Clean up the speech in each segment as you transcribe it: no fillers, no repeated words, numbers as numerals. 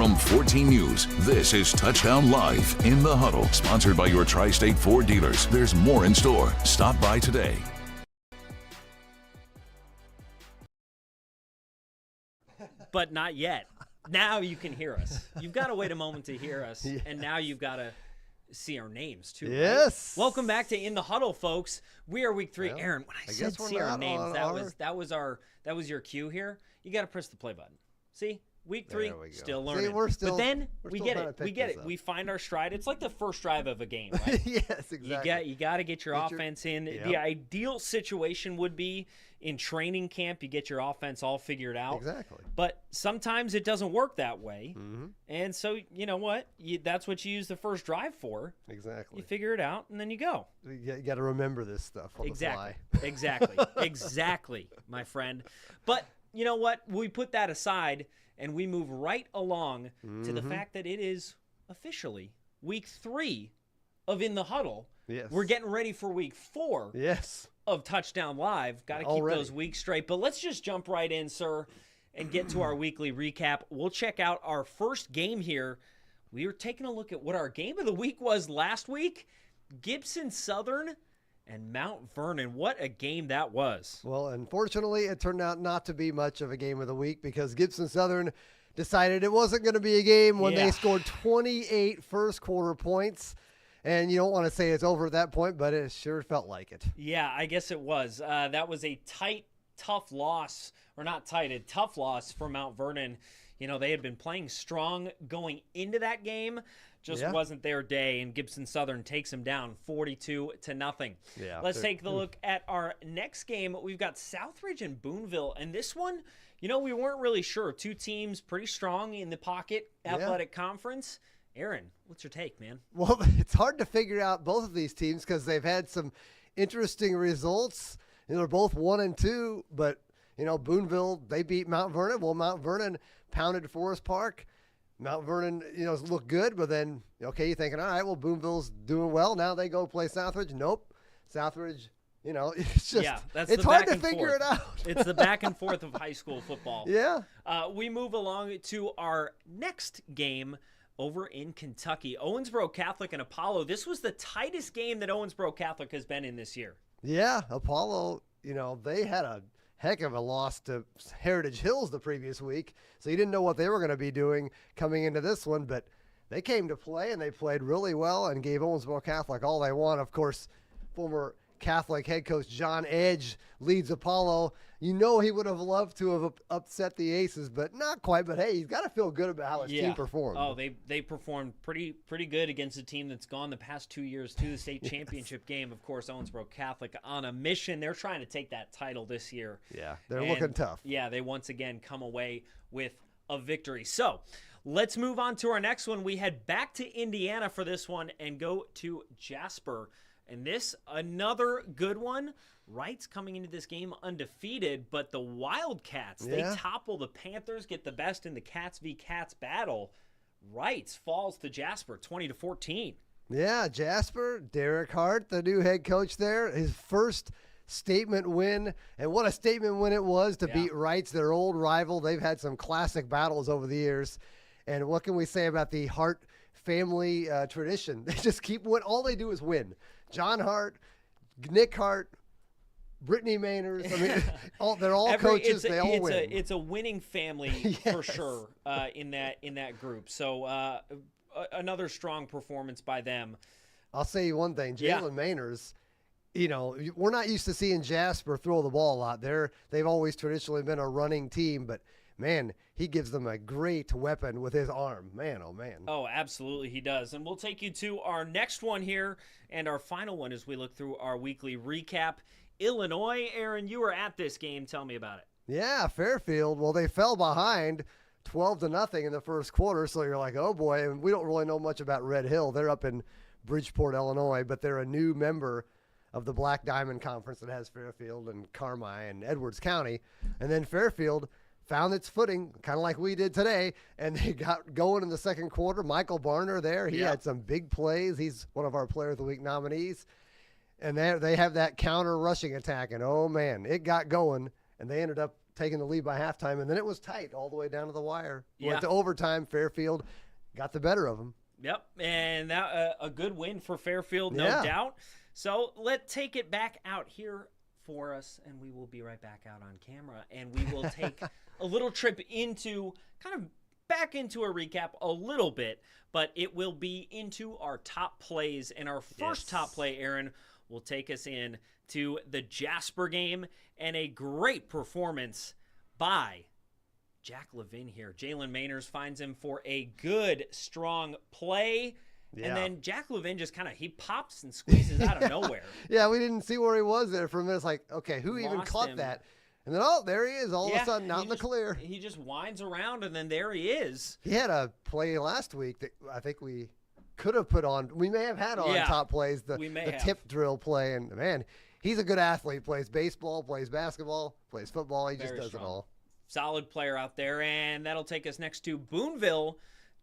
From 14 News, this is Touchdown Live in the Huddle. Sponsored by your Tri-State Ford dealers. There's more in store. Stop by today. But not yet. Now you can hear us. You've got to wait a moment to hear us, and now you've got to see our names too. Yes. Right? Welcome back to In the Huddle, folks. We are week 3. Well, Aaron, when I said see our names, that was your cue here. You got to press the play button. See? Week 3, still learning. See, we get it. We find our stride. It's like the first drive of a game, right? Yes, exactly. You got to get your offense in. Yep. The ideal situation would be in training camp, you get your offense all figured out. Exactly. But sometimes it doesn't work that way. Mm-hmm. And so, you know what? That's what you use the first drive for. Exactly. You figure it out, and then you go. You got to remember this stuff on the fly. Exactly, my friend. But you know what? We put that aside, and we move right along to the fact that it is officially week 3 of In the Huddle. Yes. We're getting ready for week 4. Yes. Of Touchdown Live. Got to keep those weeks straight. But let's just jump right in, sir, and get to our weekly recap. We'll check out our first game here. We were taking a look at what our game of the week was last week. Gibson Southern and Mount Vernon. What a game that was. Well, unfortunately, it turned out not to be much of a game of the week because Gibson Southern decided it wasn't going to be a game when they scored 28 first quarter points. And you don't want to say it's over at that point, but it sure felt like it. Yeah, I guess it was. That was a tough loss, or not tight, a tough loss for Mount Vernon. You know, they had been playing strong going into that game. Just wasn't their day, and Gibson Southern takes them down 42-0. Yeah, Let's take a look at our next game. We've got Southridge and Boonville, and this one, you know, we weren't really sure. Two teams pretty strong in the Pocket Athletic Conference. Aaron, what's your take, man? Well, it's hard to figure out both of these teams because they've had some interesting results. You know, they're both 1-2, but, you know, Boonville, they beat Mount Vernon. Well, Mount Vernon pounded Forest Park. Mount Vernon, you know, looked good, but then, okay, you're thinking, all right, well, Boonville's doing well. Now they go play Southridge. Nope. Southridge, you know, it's just, it's hard to figure it out. It's the back and forth of high school football. Yeah. We move along to our next game over in Kentucky. Owensboro Catholic and Apollo. This was the tightest game that Owensboro Catholic has been in this year. Yeah, Apollo, you know, they had a heck of a loss to Heritage Hills the previous week, so you didn't know what they were going to be doing coming into this one, but they came to play, and they played really well and gave Owensboro Catholic all they want. Of course, former Catholic head coach John Edge leads Apollo. You know he would have loved to have upset the Aces, but not quite. But, hey, he's got to feel good about how his team performed. Oh, they performed pretty good against a team that's gone the past 2 years to the state championship game. Of course, Owensboro Catholic on a mission. They're trying to take that title this year. Yeah, they're looking tough. Yeah, they once again come away with a victory. So let's move on to our next one. We head back to Indiana for this one and go to Jasper. And this, another good one. Wrights coming into this game undefeated, but the Wildcats, they topple the Panthers, get the best in the Cats v. Cats battle. Wrights falls to Jasper 20-14. Yeah, Jasper, Derek Hart, the new head coach there, his first statement win. And what a statement win it was to beat Wrights, their old rival. They've had some classic battles over the years. And what can we say about the Hart family tradition? They just keep winning. All they do is win. John Hart, Nick Hart, Brittany Mainers. I mean, they're all coaches. They all win. It's a winning family for sure in that group. So another strong performance by them. I'll say you one thing, Jalen Mainers. You know, we're not used to seeing Jasper throw the ball a lot. They've always traditionally been a running team, but man, he gives them a great weapon with his arm. Man, oh man. Oh, absolutely he does. And we'll take you to our next one here and our final one as we look through our weekly recap. Illinois, Aaron, you were at this game. Tell me about it. Yeah, Fairfield. Well, they fell behind 12-0 in the first quarter, so you're like, oh boy. And we don't really know much about Red Hill. They're up in Bridgeport, Illinois, but they're a new member of the Black Diamond Conference that has Fairfield and Carmi and Edwards County. And then Fairfield found its footing, kind of like we did today, and they got going in the second quarter. Michael Barner there, he had some big plays. He's one of our Player of the Week nominees. And they have that counter rushing attack, and oh man, it got going, and they ended up taking the lead by halftime, and then it was tight all the way down to the wire. Yeah. Went to overtime. Fairfield got the better of them. Yep, and that a good win for Fairfield, no doubt. So let's take it back out here for us, and we will be right back out on camera, and we will take a little trip into kind of back into a recap a little bit, but it will be into our top plays, and our first top play, Aaron, will take us in to the Jasper game and a great performance by Jack Levin here. Jalen Mainers finds him for a good, strong play. Yeah. And then Jack Levin just he pops and squeezes out of nowhere. Yeah, we didn't see where he was there for a minute. It's like, okay, who even caught that? And then, there he is all of a sudden out in the clear. He just winds around, and then there he is. He had a play last week that I think we could have put on. We may have had on top plays, the tip drill play. And, man, he's a good athlete. Plays baseball, plays basketball, plays football. He just does it all. Solid player out there, and that'll take us next to Boonville.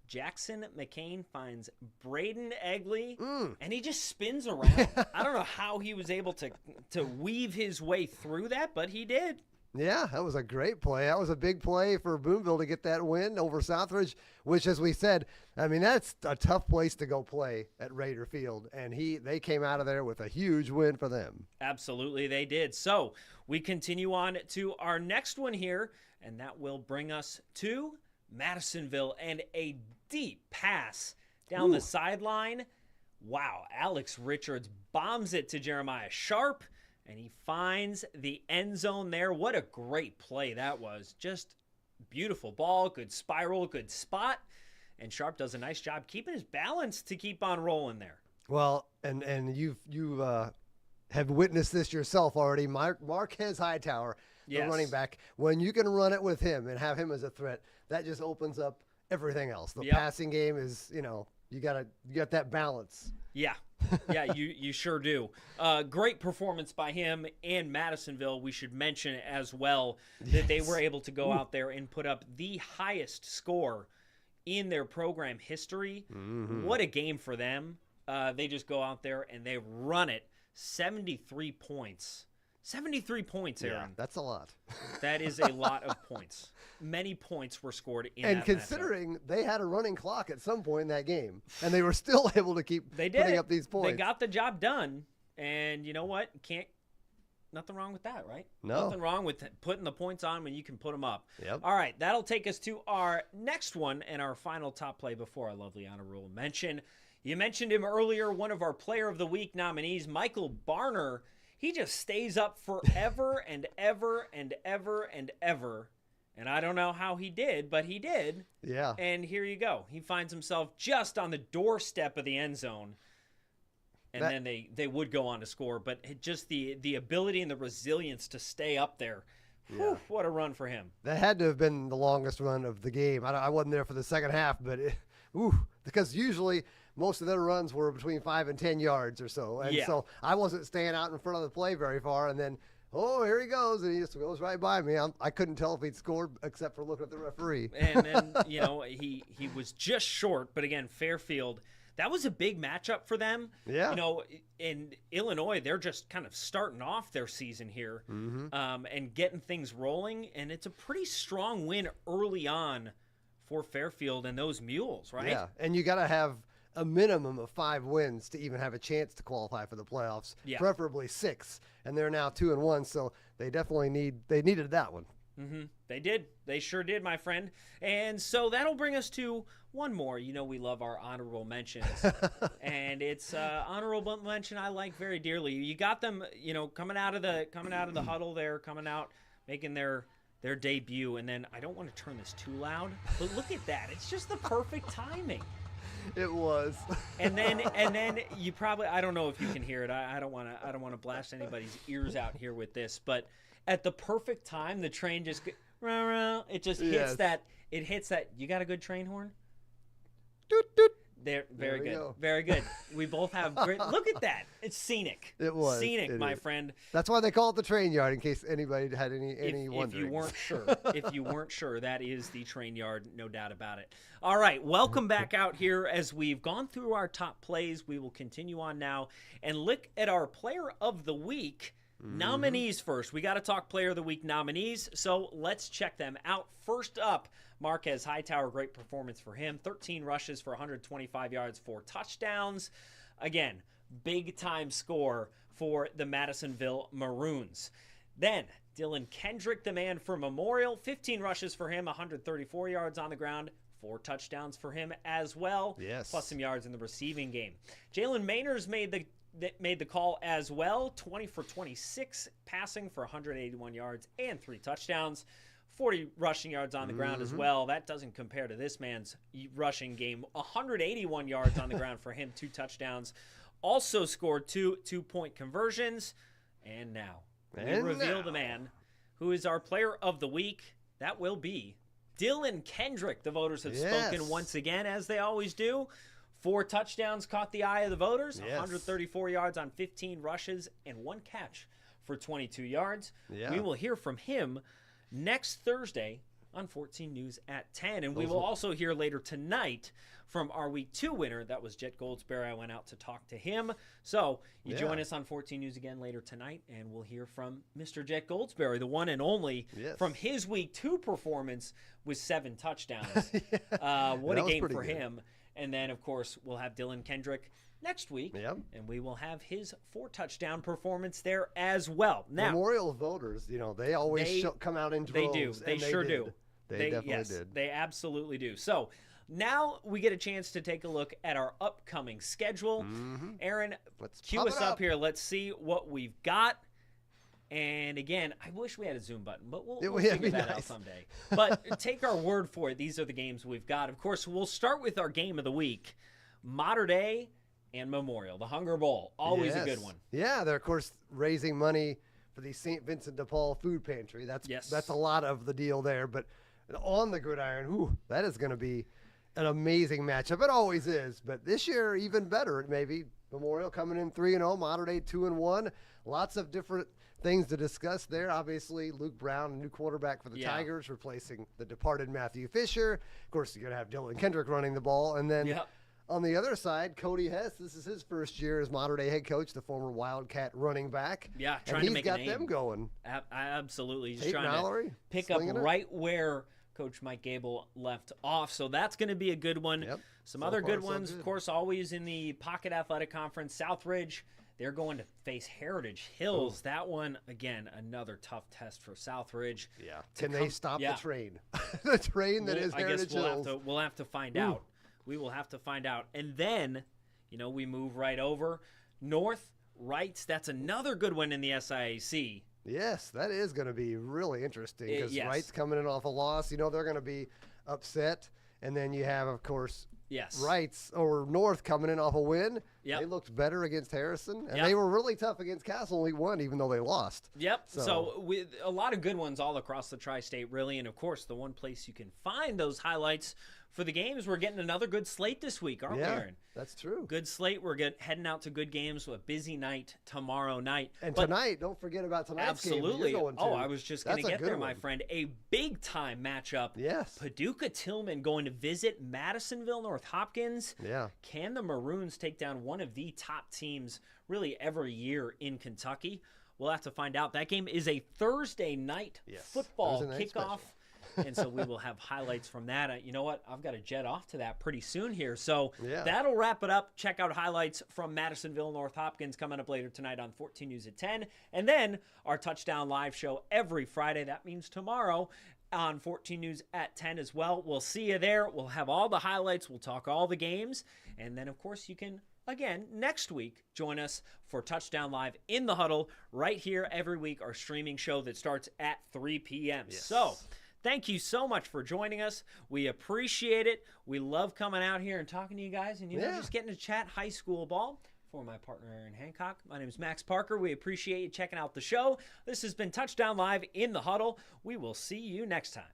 Jackson McCain finds Braden Egley, and he just spins around. I don't know how he was able to weave his way through that, but he did. Yeah, that was a great play. That was a big play for Boonville to get that win over Southridge, which, as we said, I mean, that's a tough place to go play at Raider Field, and they came out of there with a huge win for them. Absolutely, they did. So we continue on to our next one here, and that will bring us to Madisonville and a deep pass down the sideline. Wow, Alex Richards bombs it to Jeremiah Sharp, and he finds the end zone there. What a great play that was. Just beautiful ball, good spiral, good spot, and Sharp does a nice job keeping his balance to keep on rolling there. Well, and you have witnessed this yourself already. Marquez Hightower, the running back, when you can run it with him and have him as a threat, that just opens up everything else. The passing game is, you got that balance. Yeah, you sure do. Great performance by him and Madisonville. We should mention as well that they were able to go out there and put up the highest score in their program history. What a game for them. They just go out there and they run it. 73 points. 73 points, Aaron. Yeah, that's a lot. That is a lot of points. Many points were scored in and that considering they had a running clock at some point in that game, and they were still able to keep putting up these points. They got the job done, and you know what? Nothing wrong with that, right? No. Nothing wrong with putting the points on when you can put them up. Yep. All right, that'll take us to our next one and our final top play before our lovely honorable mention. You mentioned him earlier, one of our Player of the Week nominees, Michael Barner. He just stays up forever and ever and ever and ever. And I don't know how he did, but he did. Yeah. And here you go. He finds himself just on the doorstep of the end zone. And then they would go on to score. But just the ability and the resilience to stay up there. Yeah. Whew, what a run for him. That had to have been the longest run of the game. I wasn't there for the second half, but because usually most of their runs were between 5 and 10 yards or so. And so I wasn't staying out in front of the play very far. And then, here he goes. And he just goes right by me. I couldn't tell if he'd scored except for looking at the referee. And then, he was just short. But again, Fairfield, that was a big matchup for them. Yeah. In Illinois, they're just kind of starting off their season here and getting things rolling. And it's a pretty strong win early on for Fairfield and those Mules, right? Yeah, and you got to have a minimum of 5 wins to even have a chance to qualify for the playoffs, preferably 6. And they're now 2-1, so they definitely needed that one. They did. They sure did, my friend. And so that'll bring us to one more. We love our honorable mentions. And it's honorable mention I like very dearly. You got them, coming out of the huddle there, coming out, making their debut. And then I don't want to turn this too loud, but look at that. It's just the perfect timing. It was. and then you probably, I don't know if you can hear it. I don't want to blast anybody's ears out here with this, but at the perfect time, the train just it just hits that. It hits that. You got a good train horn? Doot, doot. There, very good. Go. Very good. We both have great. Look at that. It's scenic. It was scenic, my friend. That's why they call it the train yard, in case anybody had any wondering. If you weren't sure, that is the train yard, no doubt about it. All right, welcome back out here. As we've gone through our top plays, we will continue on now and look at our Player of the Week. Nominees first. We got to talk Player of the Week nominees, so let's check them out. First up, Marquez Hightower, great performance for him. 13 rushes for 125 yards, 4 touchdowns. Again, big-time score for the Madisonville Maroons. Then, Dylan Kendrick, the man for Memorial. 15 rushes for him, 134 yards on the ground. 4 touchdowns for him as well, Yes. plus some yards in the receiving game. Jalen Mayners made the call as well, 20 for 26, passing for 181 yards and 3 touchdowns. 40 rushing yards on the ground as well. That doesn't compare to this man's rushing game. 181 yards on the ground for him, 2 touchdowns. Also scored 2 two-point conversions. And now, we reveal the man who is our Player of the Week. That will be Dylan Kendrick. The voters have spoken once again, as they always do. 4 touchdowns caught the eye of the voters, 134 yards on 15 rushes, and 1 catch for 22 yards. Yeah. We will hear from him next Thursday on 14 News at 10. And we will also hear later tonight from our Week 2 winner. That was Jet Goldsberry. I went out to talk to him. So you join us on 14 News again later tonight, and we'll hear from Mr. Jet Goldsberry, the one and only, from his Week 2 performance with 7 touchdowns. What a game for him. And then, of course, we'll have Dylan Kendrick next week, and we will have his 4-touchdown performance there as well. Now, Memorial voters, they always come out in droves. They do. They sure do. They definitely did. They absolutely do. So now we get a chance to take a look at our upcoming schedule. Aaron, Let's cue pop us it up here. Let's see what we've got. And again, I wish we had a Zoom button, but we'll figure that out someday. But take our word for it. These are the games we've got. Of course, we'll start with our game of the week, Mater Dei and Memorial, the Hunger Bowl. Always a good one. Yeah, they're, of course, raising money for the St. Vincent de Paul Food Pantry. That's a lot of the deal there. But on the gridiron, that is going to be an amazing matchup. It always is. But this year, even better, maybe. Memorial coming in 3-0, Mater Dei 2-1. Lots of different things to discuss there. Obviously, Luke Brown, a new quarterback for the Tigers, replacing the departed Matthew Fisher. Of course, you're going to have Dylan Kendrick running the ball. And then on the other side, Cody Hess, this is his first year as Mater Dei head coach, the former Wildcat running back. Yeah, trying to make a name. He's got them going. Absolutely. He's Tate trying Mallory, to pick up right where Coach Mike Gable left off. So that's going to be a good one. Some other good ones, of course, always in the Pocket Athletic Conference. Southridge, they're going to face Heritage Hills. That one, again, another tough test for Southridge. Yeah. Can they stop the train? The train that is Heritage Hills. We'll have to find out. We will have to find out. And then, we move right over. North Wrights, that's another good one in the SIAC. Yes, that is going to be really interesting because Wright's coming in off a loss. They're going to be upset. And then you have, of course, Wright's or North coming in off a win. They looked better against Harrison, and they were really tough against Castle in Week 1, even though they lost. So with a lot of good ones all across the tri-state, really. And, of course, the one place you can find those highlights for the games, we're getting another good slate this week, aren't we, Aaron? That's true. Good slate. We're heading out to good games. A busy night tomorrow night. And tonight, don't forget about tonight's game that you're going to. I was just going to get there, my friend. A big-time matchup. Yes. Paducah Tillman going to visit Madisonville North Hopkins. Can the Maroons take down one of the top teams really every year in Kentucky? We'll have to find out. That game is a Thursday night football kickoff. And so we will have highlights from that. You know what? I've got to jet off to that pretty soon here. So that'll wrap it up. Check out highlights from Madisonville North Hopkins coming up later tonight on 14 News at 10. And then our Touchdown Live show every Friday. That means tomorrow on 14 News at 10 as well. We'll see you there. We'll have all the highlights. We'll talk all the games. And then, of course, you can, again, next week, join us for Touchdown Live in the Huddle right here every week, our streaming show that starts at 3 p.m. So thank you so much for joining us. We appreciate it. We love coming out here and talking to you guys and, just getting to chat high school ball. For my partner, Aaron Hancock, my name is Max Parker. We appreciate you checking out the show. This has been Touchdown Live in the Huddle. We will see you next time.